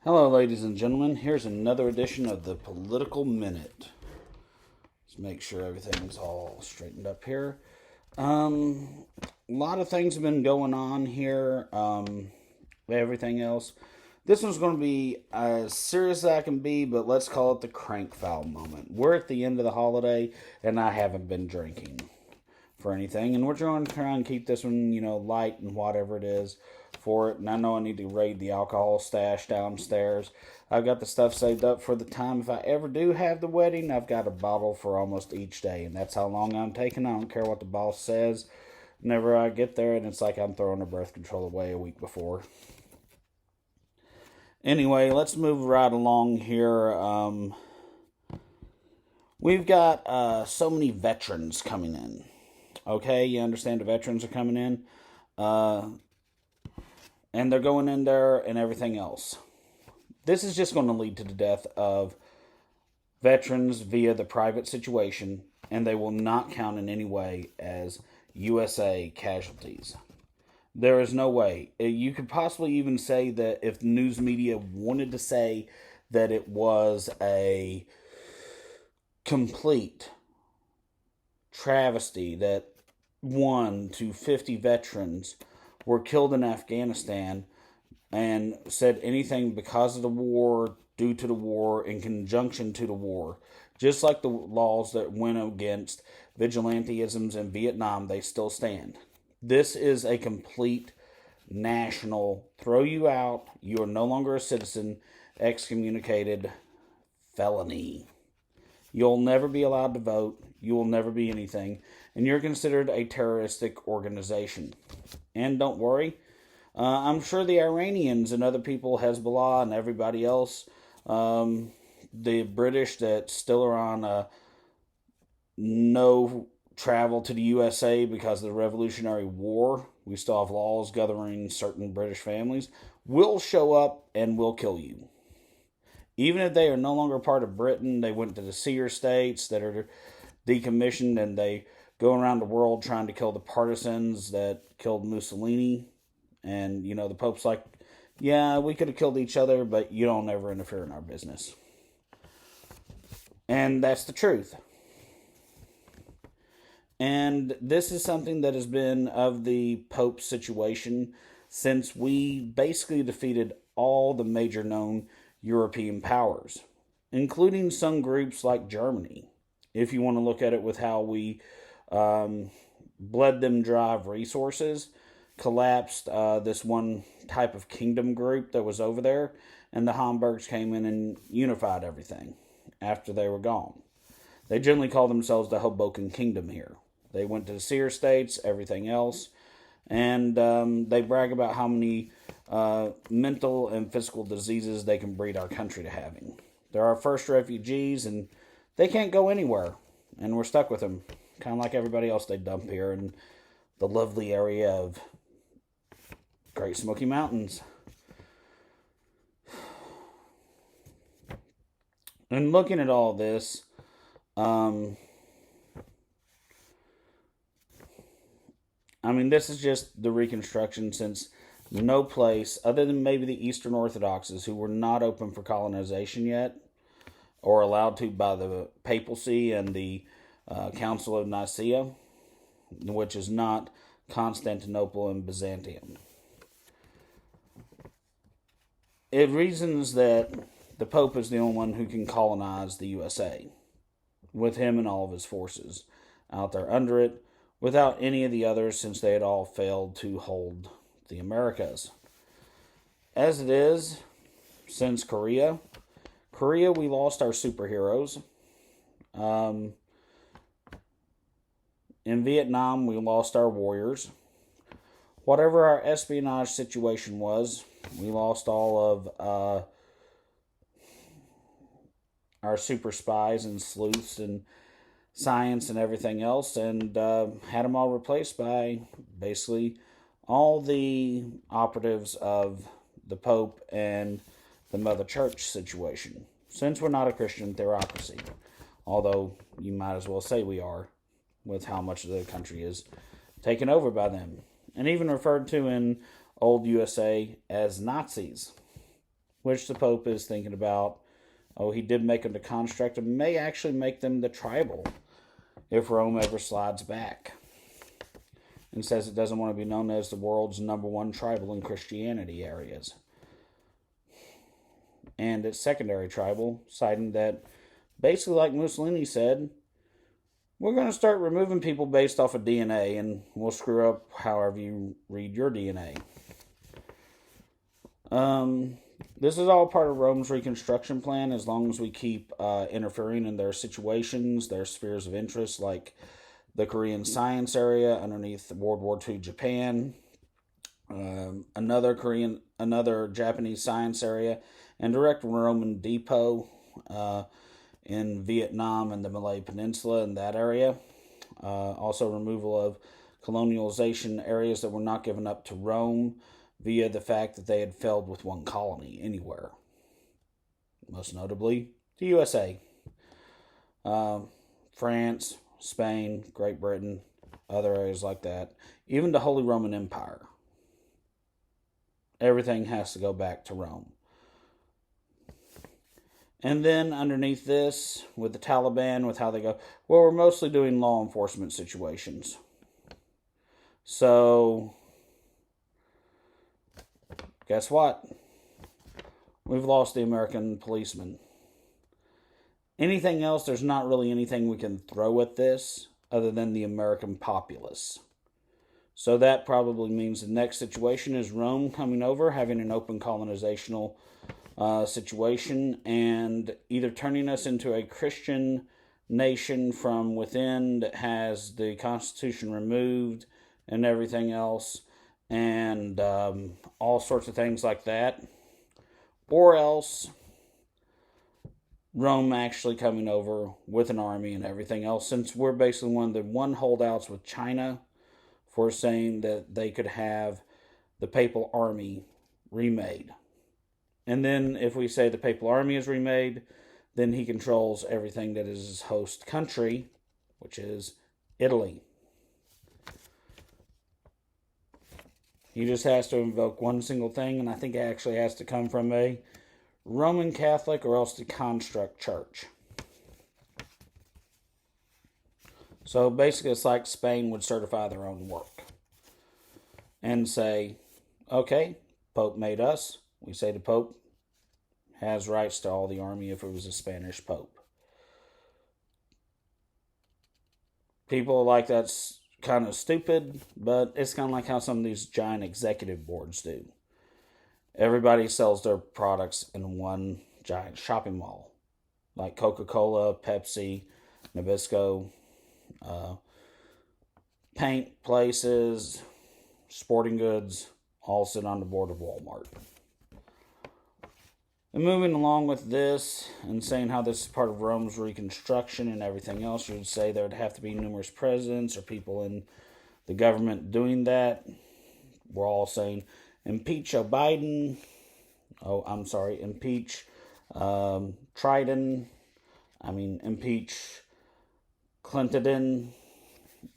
Hello, ladies and gentlemen. Here's another edition of the Political Minute. Let's make sure everything's all straightened up here. A lot of things have been going on here. Everything else. This one's going to be as serious as I can be, but let's call it the crank foul moment. We're at the end of the holiday, and I haven't been drinking for anything, and we're trying to try and keep this one, light and whatever it is for it. And I know I need to raid the alcohol stash downstairs. I've got the stuff saved up for the time if I ever do have the wedding. I've got a bottle for almost each day, and that's how long I'm taking. I don't care what the boss says. Whenever I get there, and it's like I'm throwing a birth control away a week before. Anyway, let's move right along here. We've got so many veterans coming in. Okay, you understand the veterans are coming in. And they're going in there and everything else. This is just going to lead to the death of veterans via the private situation, and they will not count in any way as USA casualties. There is no way. You could possibly even say that if the news media wanted to say that it was a complete travesty that 1 to 50 veterans were killed in Afghanistan and said anything because of the war, due to the war, in conjunction to the war. Just like the laws that went against vigilantisms in Vietnam, they still stand. This is a complete national throw you out, you are no longer a citizen, excommunicated felony. You'll never be allowed to vote. You will never be anything. And you're considered a terroristic organization. And don't worry, I'm sure the Iranians and other people, Hezbollah and everybody else, the British that still are on no travel to the USA because of the Revolutionary War, we still have laws governing certain British families, will show up and will kill you. Even if they are no longer part of Britain, they went to the seer states that are decommissioned, and they go around the world trying to kill the partisans that killed Mussolini. And, the Pope's like, yeah, we could have killed each other, but you don't ever interfere in our business. And that's the truth. And this is something that has been of the Pope situation since we basically defeated all the major known European powers, including some groups like Germany. If you want to look at it with how we bled them dry of resources, collapsed this one type of kingdom group that was over there, and the Hamburgs came in and unified everything after they were gone. They generally call themselves the Hoboken Kingdom here. They went to the seer states, everything else, and they brag about how many mental and physical diseases they can breed our country to having. They're our first refugees, and they can't go anywhere, and we're stuck with them, kind of like everybody else they dump here in the lovely area of Great Smoky Mountains. And looking at all this, this is just the reconstruction, since no place, other than maybe the Eastern Orthodoxes, who were not open for colonization yet, or allowed to by the papacy and the Council of Nicaea, which is not Constantinople and Byzantium. It reasons that the Pope is the only one who can colonize the USA, with him and all of his forces out there under it, without any of the others, since they had all failed to hold the Americas. As it is, since Korea, we lost our superheroes. In Vietnam, we lost our warriors. Whatever our espionage situation was, we lost all of our super spies and sleuths and science and everything else, and had them all replaced by basically all the operatives of the Pope and the Mother Church situation, since we're not a Christian theocracy, although you might as well say we are, with how much of the country is taken over by them, and even referred to in old USA as Nazis. which the Pope is thinking about. Oh, he did make them the construct and may actually make them the tribal if Rome ever slides back. And says it doesn't want to be known as the world's number one tribal in Christianity areas. And it's secondary tribal, citing that basically, like Mussolini said, we're going to start removing people based off of DNA, and we'll screw up however you read your DNA. This is all part of Rome's reconstruction plan, as long as we keep interfering in their situations, their spheres of interest, like the Korean science area underneath World War II Japan, another Japanese science area, and direct Roman depot in Vietnam and the Malay Peninsula in that area. Also removal of colonialization areas that were not given up to Rome via the fact that they had failed with one colony anywhere. Most notably, the USA. France, Spain, Great Britain, other areas like that. Even the Holy Roman Empire. Everything has to go back to Rome. And then underneath this, with the Taliban, with how they go, well, we're mostly doing law enforcement situations. So, guess what? We've lost the American policeman. Anything else, there's not really anything we can throw at this other than the American populace. So that probably means the next situation is Rome coming over, having an open colonizational situation, and either turning us into a Christian nation from within that has the Constitution removed and everything else, and all sorts of things like that, or else Rome actually coming over with an army and everything else, since we're basically one of the holdouts with China for saying that they could have the papal army remade. And then if we say the papal army is remade, then he controls everything that is his host country, which is Italy. He just has to invoke one single thing, and I think it actually has to come from a Roman Catholic or else the construct church. So basically it's like Spain would certify their own work and say, okay, Pope made us. We say the Pope has rights to all the army if it was a Spanish Pope. People like that's kind of stupid, but it's kind of like how some of these giant executive boards do. Everybody sells their products in one giant shopping mall, like Coca-Cola, Pepsi, Nabisco, paint places, sporting goods, all sit on the board of Walmart. And moving along with this and saying how this is part of Rome's reconstruction and everything else, you would say there would have to be numerous presidents or people in the government doing that. We're all saying impeach Joe Biden. Impeach Trident. Impeach Clinton.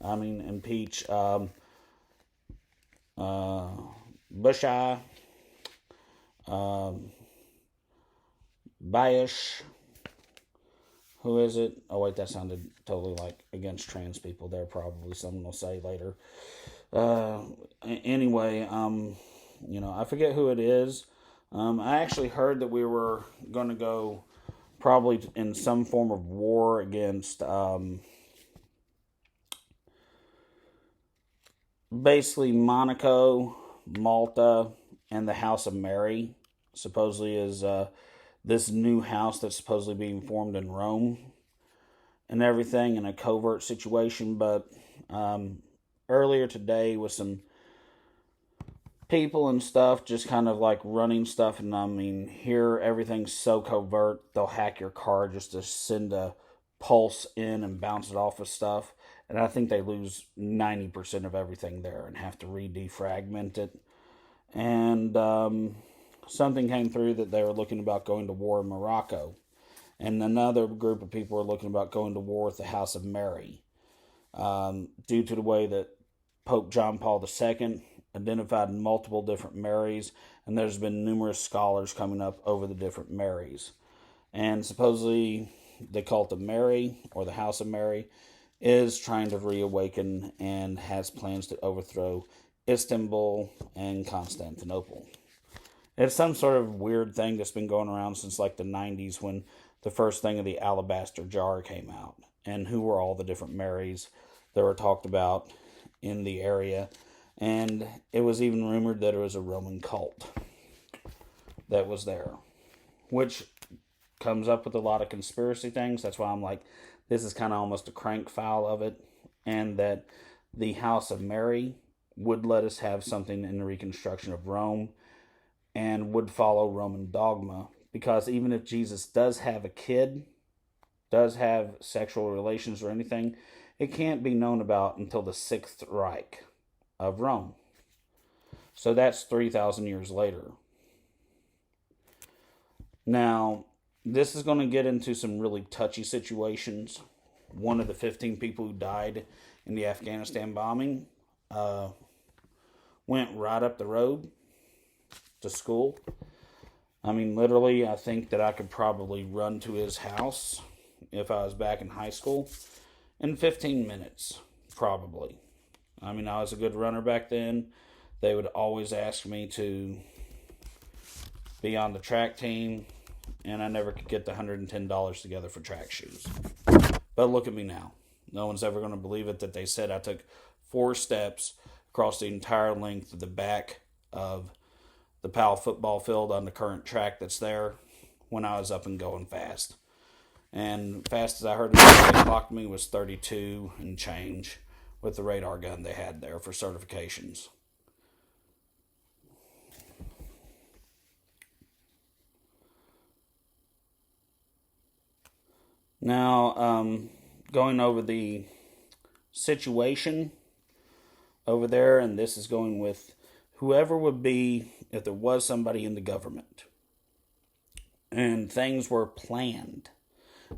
Impeach Bush Eye. Bayish. Who is it? Oh wait, that sounded totally like against trans people. There probably someone will say later. Anyway, I forget who it is. I actually heard that we were going to go probably in some form of war against basically Monaco, Malta, and the House of Mary. Supposedly is this new house that's supposedly being formed in Rome and everything in a covert situation. But earlier today with some people and stuff just kind of like running stuff, and here everything's so covert they'll hack your car just to send a pulse in and bounce it off of stuff, and I think they lose 90% of everything there and have to re-defragment it. And something came through that they were looking about going to war in Morocco, and another group of people were looking about going to war with the House of Mary, due to the way that Pope John Paul II identified multiple different Marys, and there's been numerous scholars coming up over the different Marys. And supposedly the cult of Mary, or the House of Mary, is trying to reawaken and has plans to overthrow Istanbul and Constantinople. It's some sort of weird thing that's been going around since like the 90s, when the first thing of the alabaster jar came out. And who were all the different Marys that were talked about in the area. And it was even rumored that it was a Roman cult that was there, which comes up with a lot of conspiracy things. That's why I'm like, this is kind of almost a crank file of it. And that the House of Mary would let us have something in the reconstruction of Rome and would follow Roman dogma. Because even if Jesus does have a kid, does have sexual relations or anything, it can't be known about until the Sixth Reich of Rome. So that's 3,000 years later. Now, this is going to get into some really touchy situations. One of the 15 people who died in the Afghanistan bombing went right up the road to school. I mean, literally, I think that I could probably run to his house if I was back in high school in 15 minutes, probably. I mean, I was a good runner back then. They would always ask me to be on the track team, and I never could get the $110 together for track shoes. But look at me now. No one's ever going to believe it that they said I took 4 steps across the entire length of the back of the Powell football field on the current track that's there when I was up and going fast. And fast as I heard it, they clocked me was 32 and change with the radar gun they had there for certifications. Now, going over the situation over there, and this is going with whoever would be if there was somebody in the government and things were planned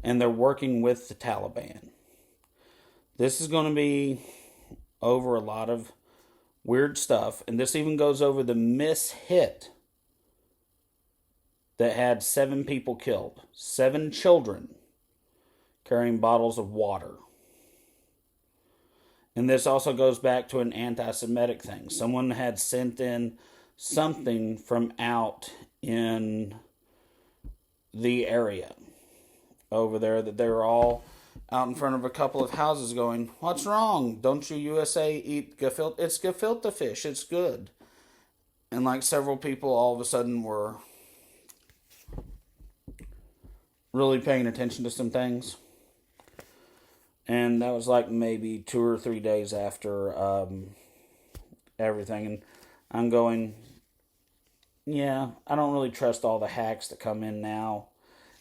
and they're working with the Taliban. This is going to be over a lot of weird stuff, and this even goes over the mishit that had 7 people killed, 7 children carrying bottles of water. And this also goes back to an anti-Semitic thing. Someone had sent in something from out in the area over there that they were all out in front of a couple of houses going, "What's wrong? Don't you USA eat gefilte? It's gefilte fish. It's good." And like several people all of a sudden were really paying attention to some things. And that was like maybe 2 or 3 days after everything. And I'm going, yeah, I don't really trust all the hacks that come in now.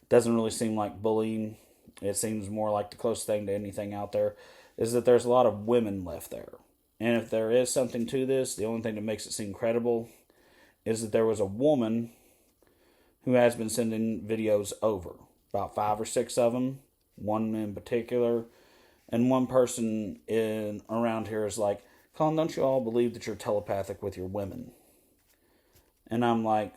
It doesn't really seem like bullying. It seems more like the closest thing to anything out there is that there's a lot of women left there. And if there is something to this, the only thing that makes it seem credible is that there was a woman who has been sending videos over. About 5 or 6 of them. One in particular. And one person around here is like, "Colin, don't you all believe that you're telepathic with your women?" And I'm like,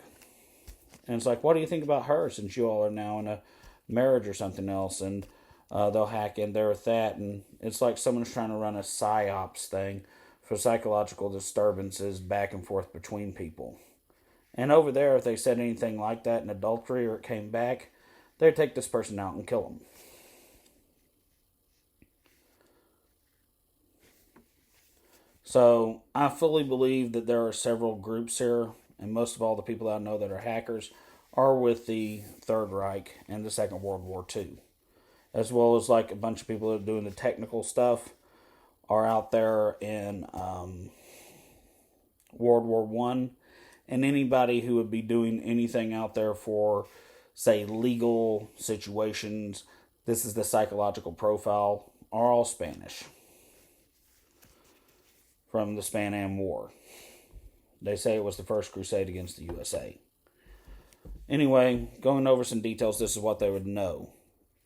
and it's like, what do you think about her since you all are now in a marriage or something else? And they'll hack in there with that. And it's like someone's trying to run a psyops thing for psychological disturbances back and forth between people. And over there, if they said anything like that in adultery or it came back, they'd take this person out and kill them. So I fully believe that there are several groups here, and most of all the people I know that are hackers are with the Third Reich and the Second World War II. As well as like a bunch of people that are doing the technical stuff are out there in World War I. And anybody who would be doing anything out there for, say, legal situations, this is the psychological profile, are all Spanish. From the Span Am War. They say it was the first crusade against the USA. Anyway, going over some details, this is what they would know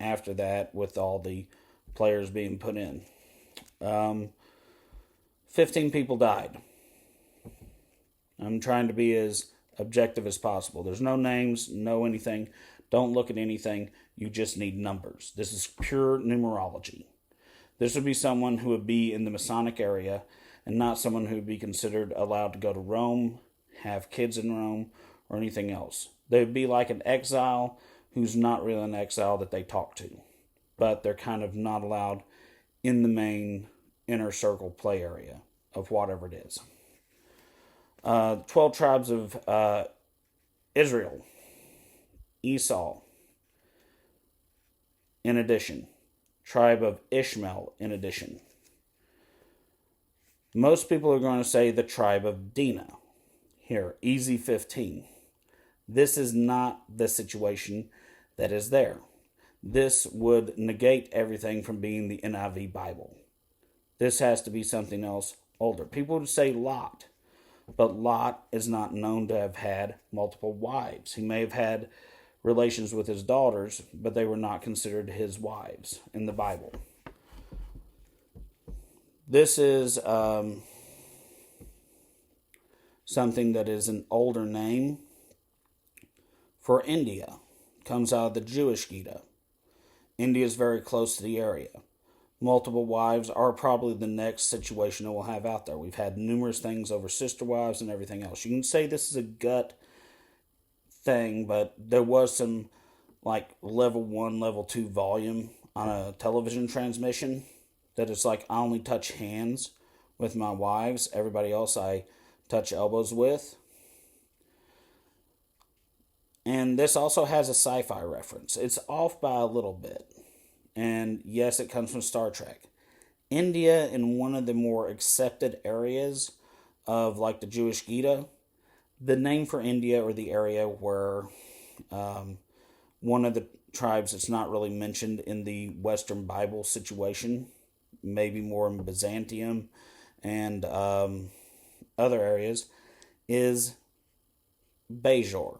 after that with all the players being put in. 15 people died. I'm trying to be as objective as possible. There's no names, no anything. Don't look at anything. You just need numbers. This is pure numerology. This would be someone who would be in the Masonic area and not someone who would be considered allowed to go to Rome, have kids in Rome, or anything else. They would be like an exile who's not really an exile that they talk to, but they're kind of not allowed in the main inner circle play area of whatever it is. 12 tribes of Israel, Esau, in addition. Tribe of Ishmael, in addition. Most people are going to say the tribe of Dinah. Here, easy 15. This is not the situation that is there. This would negate everything from being the NIV Bible. This has to be something else older. People would say Lot, but Lot is not known to have had multiple wives. He may have had relations with his daughters, but they were not considered his wives in the Bible. This is something that is an older name for India. Comes out of the Jewish Gihda. India is very close to the area. Multiple wives are probably the next situation that we'll have out there. We've had numerous things over sister wives and everything else. You can say this is a gut thing, but there was some like level 1, level 2 volume on a television transmission that it's like I only touch hands with my wives. Everybody else I touch elbows with. And this also has a sci-fi reference. It's off by a little bit. And yes, it comes from Star Trek. India, in one of the more accepted areas of like the Jewish Gita, the name for India, or the area where one of the tribes that's not really mentioned in the Western Bible situation, maybe more in Byzantium and other areas, is Bajor.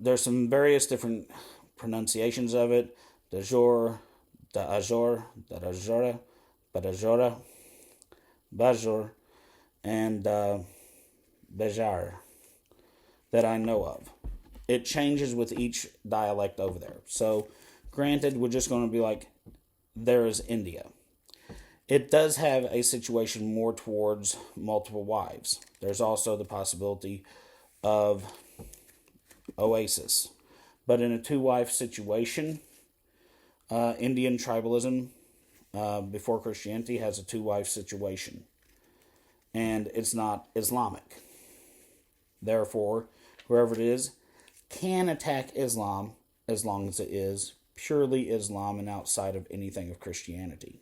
There's some various different pronunciations of it. Dajor, Dajor, Dajora, Badajora, Bajor, and Bejar that I know of. It changes with each dialect over there. So, granted, we're just going to be like, there is India. It does have a situation more towards multiple wives. There's also the possibility of Oasis. But in a 2-wife situation, Indian tribalism before Christianity has a 2-wife situation. And it's not Islamic. Therefore, whoever it is can attack Islam as long as it is purely Islam and outside of anything of Christianity.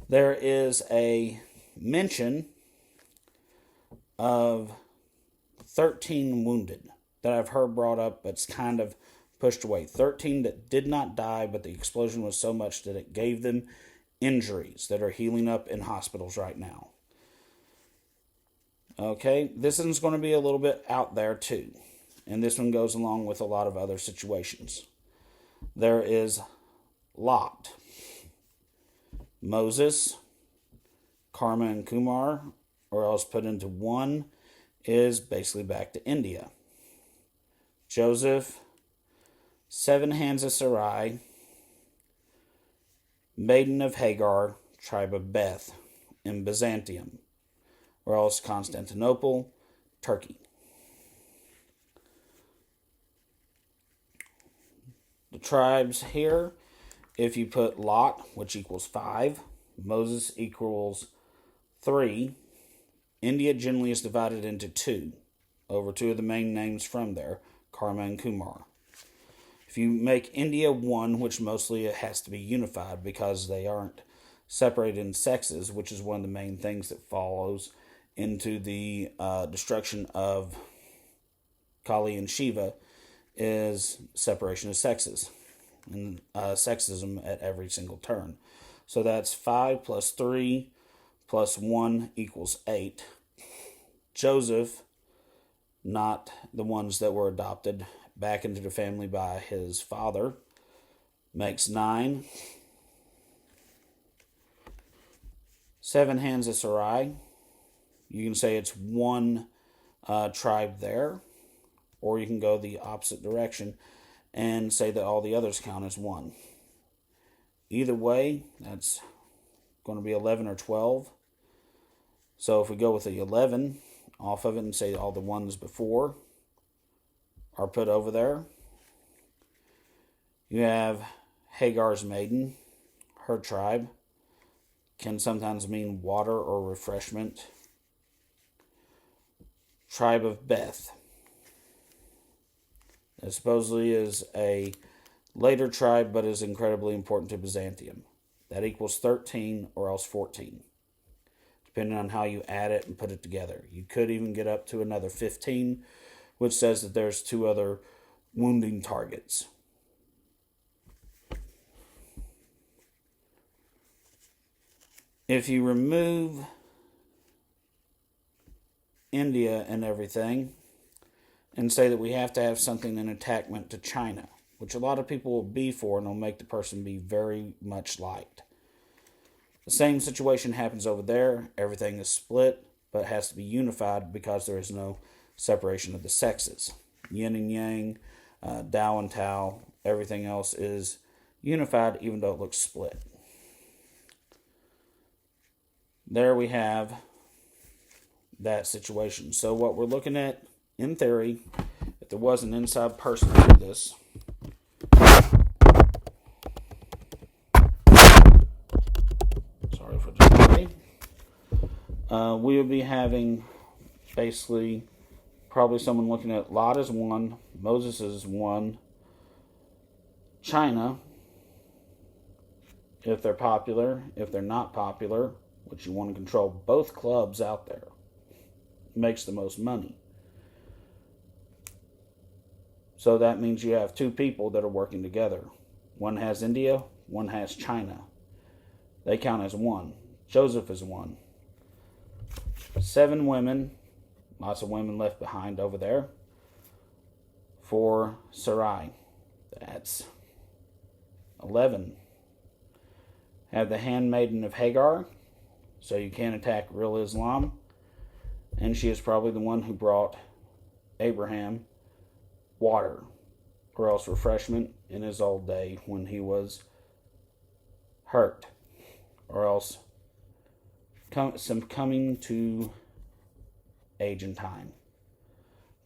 There is a mention of 13 wounded that I've heard brought up, but it's kind of pushed away. 13 that did not die, but the explosion was so much that it gave them injuries that are healing up in hospitals right now. Okay, this one's going to be a little bit out there too. And this one goes along with a lot of other situations. There is Lot, Moses, Karma and Kumar, or else put into one, is basically back to India. Joseph, 7 hands of Sarai, Maiden of Hagar, tribe of Beth, in Byzantium, or else Constantinople, Turkey. The tribes here, if you put Lot, which equals 5, Moses equals 3, India generally is divided into 2, over 2 of the main names from there, Karma and Kumar. If you make India 1, which mostly it has to be unified because they aren't separated in sexes, which is one of the main things that follows into the destruction of Kali and Shiva, is separation of sexes and sexism at every single turn. So that's 5 plus 3 plus 1 equals 8. Joseph, not the ones that were adopted back into the family by his father, makes 9. Seven hands of Sarai. You can say it's one tribe there, or you can go the opposite direction and say that all the others count as one. Either way, that's going to be 11 or 12. So if we go with the 11 off of it and say all the ones before are put over there, you have Hagar's maiden. Her tribe can sometimes mean water or refreshment. Tribe of Beth. It supposedly is a later tribe, but is incredibly important to Byzantium. That equals 13 or else 14, depending on how you add it and put it together. You could even get up to another 15, which says that there's two other wounding targets. If you remove India and everything, and say that we have to have something in attachment to China, which a lot of people will be for, and will make the person be very much liked. The same situation happens over there. Everything is split, but has to be unified because there is no separation of the sexes. Yin and yang, Tao and Tao, everything else is unified even though it looks split. There we have that situation. So what we're looking at, in theory, if there was an inside person to this, sorry for the delay, we would be having basically probably someone looking at Lot as one, Moses is one, China, if they're popular, if they're not popular, which you want to control both clubs out there, makes the most money. So that means you have two people that are working together. One has India, one has China. They count as one. Joseph is one. 7 women, lots of women left behind over there, for Sarai. That's 11. Have the handmaiden of Hagar, so you can't attack real Islam. And she is probably the one who brought Abraham water, or else refreshment in his old day when he was hurt, or else some coming to age and time.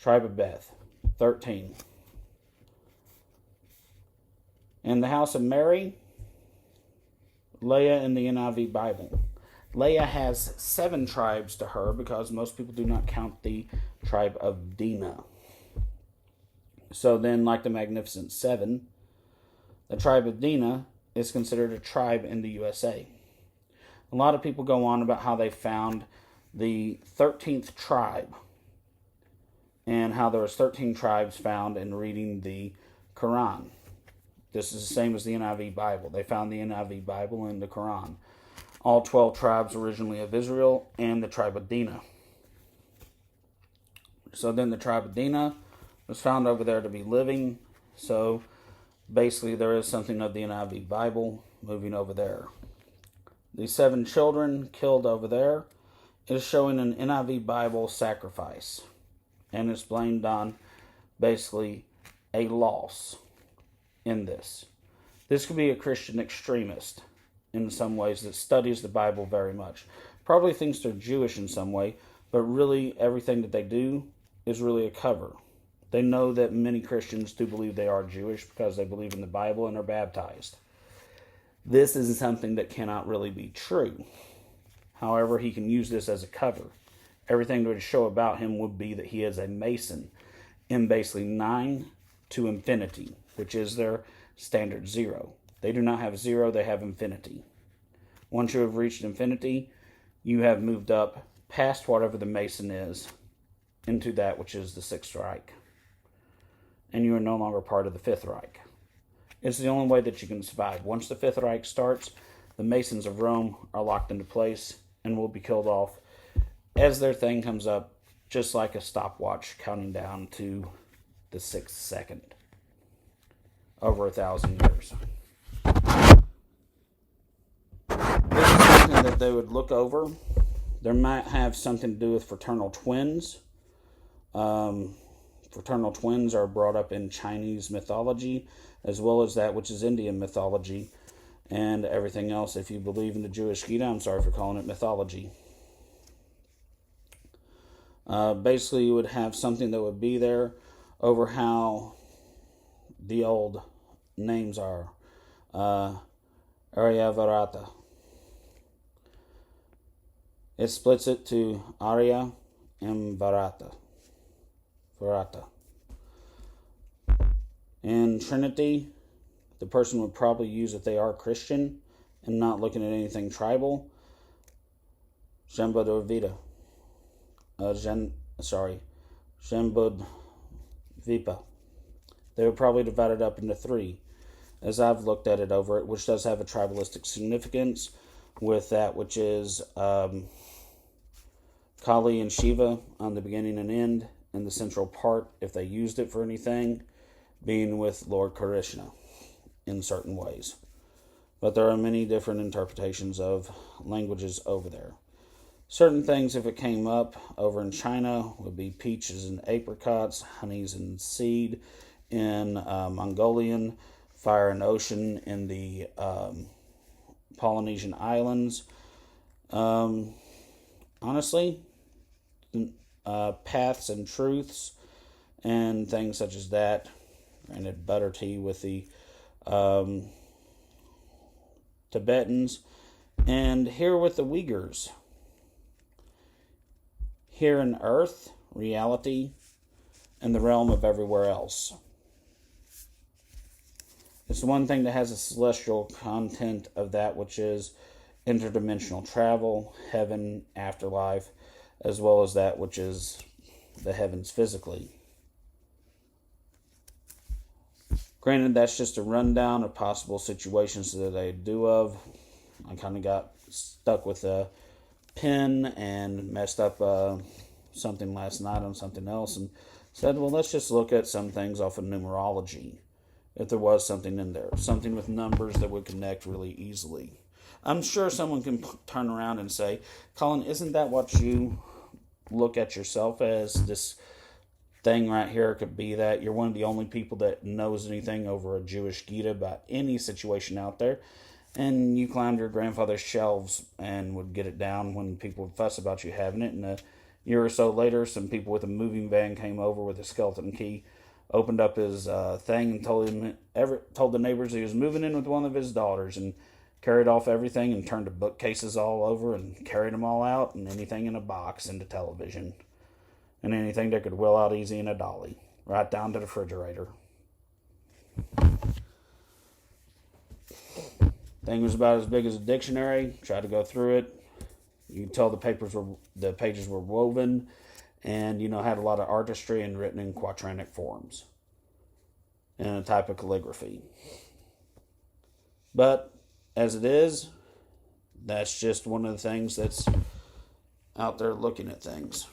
Tribe of Beth, 13. In the house of Mary, Leah in the NIV Bible. Leah has 7 tribes to her because most people do not count the tribe of Dinah. So then, like the Magnificent 7, the tribe of Dinah is considered a tribe in the USA. A lot of people go on about how they found the 13th tribe and how there was 13 tribes found in reading the Quran. This is the same as the NIV Bible. They found the NIV Bible in the Quran. All 12 tribes originally of Israel and the tribe of Dinah. So then the tribe of Dinah was found over there to be living. So basically there is something of the NIV Bible moving over there. The 7 children killed over there is showing an NIV Bible sacrifice. And it's blamed on basically a loss in this. This could be a Christian extremist in some ways that studies the Bible very much. Probably thinks they're Jewish in some way, but really everything that they do is really a cover. They know that many Christians do believe they are Jewish because they believe in the Bible and are baptized. This is something that cannot really be true. However, he can use this as a cover. Everything that would show about him would be that he is a Mason in basically 9 to infinity, which is their standard 0. They do not have 0, they have infinity. Once you have reached infinity, you have moved up past whatever the Mason is into that which is the 6th Reich. And you are no longer part of the 5th Reich. It's the only way that you can survive. Once the 5th Reich starts, the Masons of Rome are locked into place and will be killed off as their thing comes up, just like a stopwatch counting down to the 6th second. Over 1,000 years. This is something that they would look over. There might have something to do with fraternal twins. Fraternal twins are brought up in Chinese mythology, as well as that which is Indian mythology, and everything else. If you believe in the Jewish Gihda, I'm sorry for calling it mythology. Basically, you would have something that would be there over how the old names are. Aryavarata. It splits it to Arya and Varata. In Trinity, the person would probably use if they are Christian and not looking at anything tribal. Shambhadvita. Shambhadvipa. They would probably divide it up into 3, as I've looked at it over it, which does have a tribalistic significance with that which is Kali and Shiva on the beginning and end, and the central part, if they used it for anything, being with Lord Krishna in certain ways. But there are many different interpretations of languages over there. Certain things, if it came up over in China, would be peaches and apricots, honeys and seed in Mongolian, fire and ocean in the Polynesian islands. Honestly, paths and truths and things such as that. Granted, butter tea with the Tibetans, and here with the Uyghurs. Here in earth, reality, and the realm of everywhere else. It's one thing that has a celestial content of that which is interdimensional travel, heaven, afterlife, as well as that which is the heavens physically. Granted, that's just a rundown of possible situations that I do of. I kind of got stuck with a pen and messed up something last night on something else and said, well, let's just look at some things off of numerology. If there was something in there, something with numbers that would connect really easily. I'm sure someone can turn around and say, Colin, isn't that what you look at yourself as? This thing right here could be that you're one of the only people that knows anything over a Jewish Gita about any situation out there, and you climbed your grandfather's shelves and would get it down when people would fuss about you having it, and a year or so later some people with a moving van came over with a skeleton key, opened up his thing and told the neighbors he was moving in with one of his daughters, and carried off everything and turned the bookcases all over and carried them all out, and anything in a box into television. And anything that could wheel out easy in a dolly, right down to the refrigerator. Thing was about as big as a dictionary. Tried to go through it. You could tell the pages were woven, and had a lot of artistry and written in quatrainic forms, and a type of calligraphy. But as it is, that's just one of the things that's out there looking at things.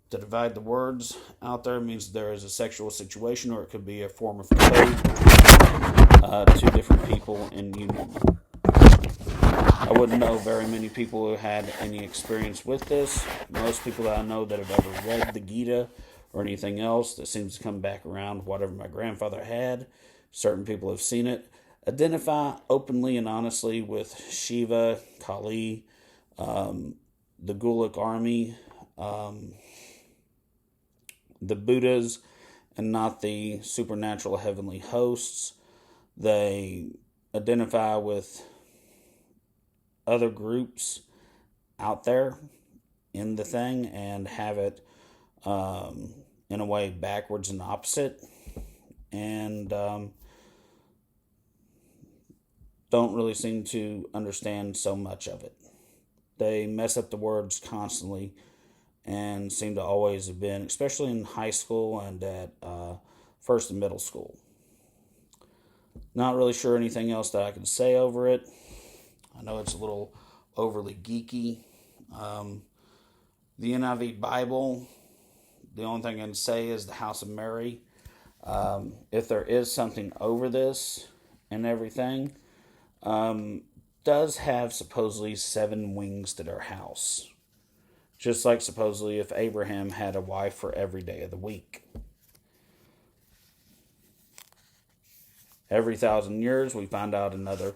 To divide the words out there means there is a sexual situation, or it could be a form of code to different people in union. I wouldn't know very many people who had any experience with this. Most people that I know that have ever read the Gita or anything else that seems to come back around, whatever my grandfather had, certain people have seen it, identify openly and honestly with Shiva, Kali, the Gulick army, the Buddhas, and not the supernatural heavenly hosts. They identify with other groups out there in the thing and have it in a way backwards and opposite, and don't really seem to understand so much of it. They mess up the words constantly and seem to always have been, especially in high school and at first and middle school. Not really sure anything else that I can say over it. I know it's a little overly geeky. The NIV Bible, the only thing I can say is the House of Mary. If there is something over this and everything, does have supposedly 7 wings to their house. Just like supposedly if Abraham had a wife for every day of the week. Every 1,000 years, we find out another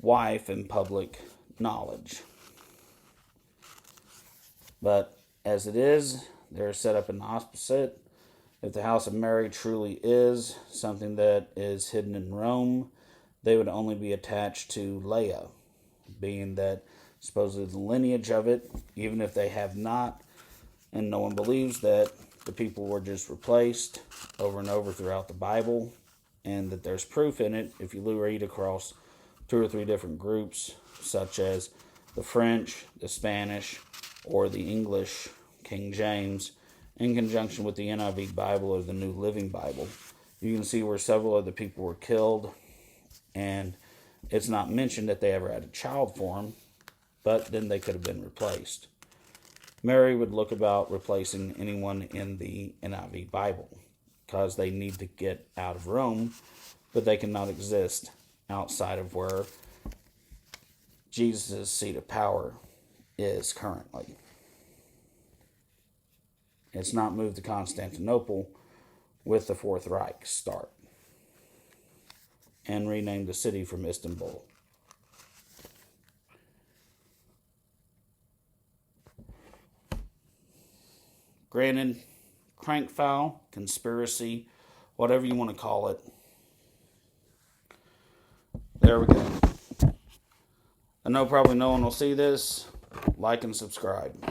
wife in public knowledge. But as it is, they're set up an opposite. If the house of Mary truly is something that is hidden in Rome, they would only be attached to Leah, being that supposedly the lineage of it, even if they have not, and no one believes that the people were just replaced over and over throughout the Bible, and that there's proof in it if you read across 2 or 3 different groups, such as the French, the Spanish, or the English, King James, in conjunction with the NIV Bible or the New Living Bible. You can see where several of the people were killed, and it's not mentioned that they ever had a child for them, but then they could have been replaced. Mary would look about replacing anyone in the NIV Bible, because they need to get out of Rome, but they cannot exist outside of where Jesus' seat of power is currently. It's not moved to Constantinople with the Fourth Reich start and renamed the city from Istanbul. Granted, crank foul, conspiracy, whatever you want to call it. There we go. I know probably no one will see this. Like and subscribe.